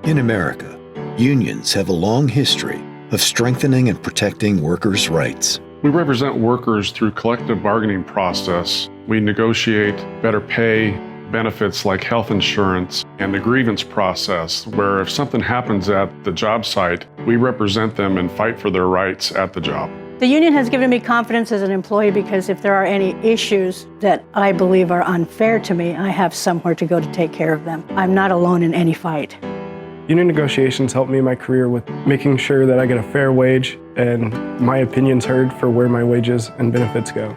In America, unions have a long history of strengthening and protecting workers' rights. We represent workers through collective bargaining process. We negotiate better pay, benefits like health insurance, and the grievance process, where if something happens at the job site, we represent them and fight for their rights at the job. The union has given me confidence as an employee because if there are any issues that I believe are unfair to me, I have somewhere to go to take care of them. I'm not alone in any fight. Union negotiations helped me in my career with making sure that I get a fair wage and my opinions heard for where my wages and benefits go.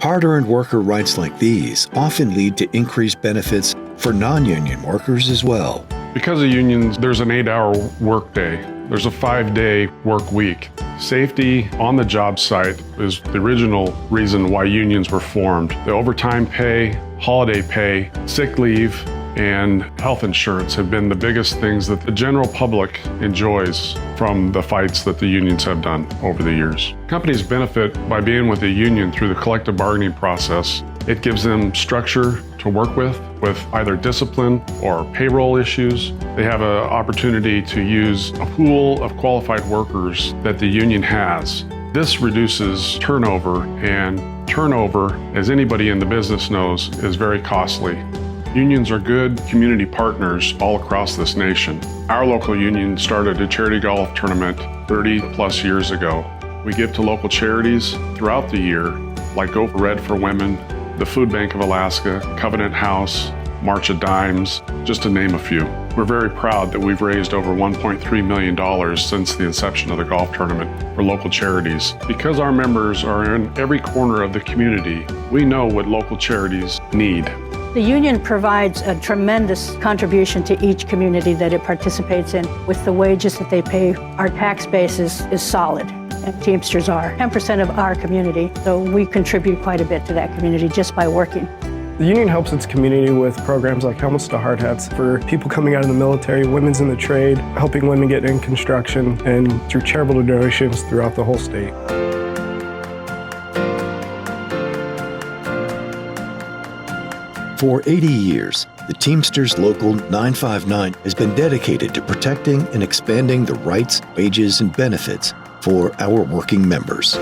Hard-earned worker rights like these often lead to increased benefits for non-union workers as well. Because of unions, there's an 8-hour workday. There's a 5-day work week. Safety on the job site is the original reason why unions were formed. The overtime pay, holiday pay, sick leave, and health insurance have been the biggest things that the general public enjoys from the fights that the unions have done over the years. Companies benefit by being with a union through the collective bargaining process. It gives them structure to work with either discipline or payroll issues. They have an opportunity to use a pool of qualified workers that the union has. This reduces turnover, and turnover, as anybody in the business knows, is very costly. Unions are good community partners all across this nation. Our local union started a charity golf tournament 30 plus years ago. We give to local charities throughout the year, like Go Red for Women, the Food Bank of Alaska, Covenant House, March of Dimes, just to name a few. We're very proud that we've raised over $1.3 million since the inception of the golf tournament for local charities. Because our members are in every corner of the community, we know what local charities need. The union provides a tremendous contribution to each community that it participates in. With the wages that they pay, our tax base is solid, and Teamsters are 10% of our community, so we contribute quite a bit to that community just by working. The union helps its community with programs like Helmets to Hard Hats for people coming out of the military, women's in the trade, helping women get in construction, and through charitable donations throughout the whole state. For 80 years, the Teamsters Local 959 has been dedicated to protecting and expanding the rights, wages, and benefits for our working members.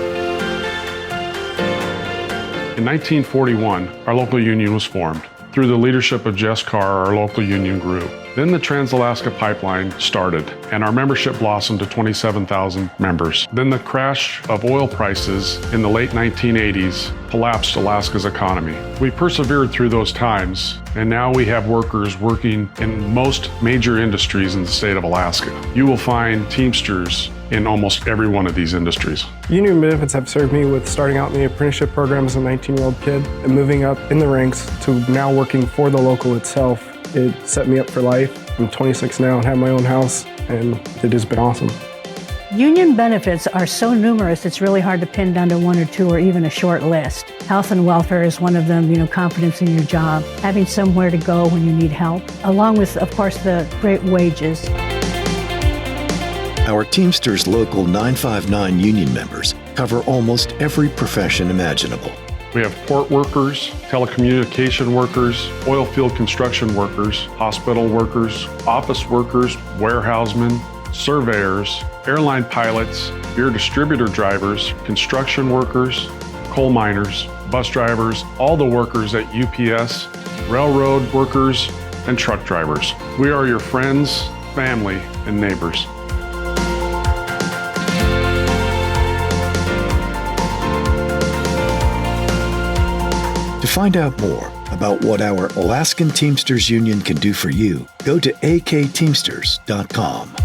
In 1941, our local union was formed. Through the leadership of Jess Carr, our local union grew. Then the Trans-Alaska Pipeline started, and our membership blossomed to 27,000 members. Then the crash of oil prices in the late 1980s collapsed Alaska's economy. We persevered through those times, and now we have workers working in most major industries in the state of Alaska. You will find Teamsters in almost every one of these industries. Union benefits have served me with starting out in the apprenticeship program as a 19-year-old kid and moving up in the ranks to now working for the local itself. It set me up for life. I'm 26 now and have my own house, and it has been awesome. Union benefits are so numerous, it's really hard to pin down to one or two or even a short list. Health and welfare is one of them, confidence in your job, having somewhere to go when you need help, along with, of course, the great wages. Our Teamsters Local 959 union members cover almost every profession imaginable. We have port workers, telecommunication workers, oil field construction workers, hospital workers, office workers, warehousemen, surveyors, airline pilots, beer distributor drivers, construction workers, coal miners, bus drivers, all the workers at UPS, railroad workers, and truck drivers. We are your friends, family, and neighbors. To find out more about what our Alaskan Teamsters Union can do for you, go to akteamsters.com.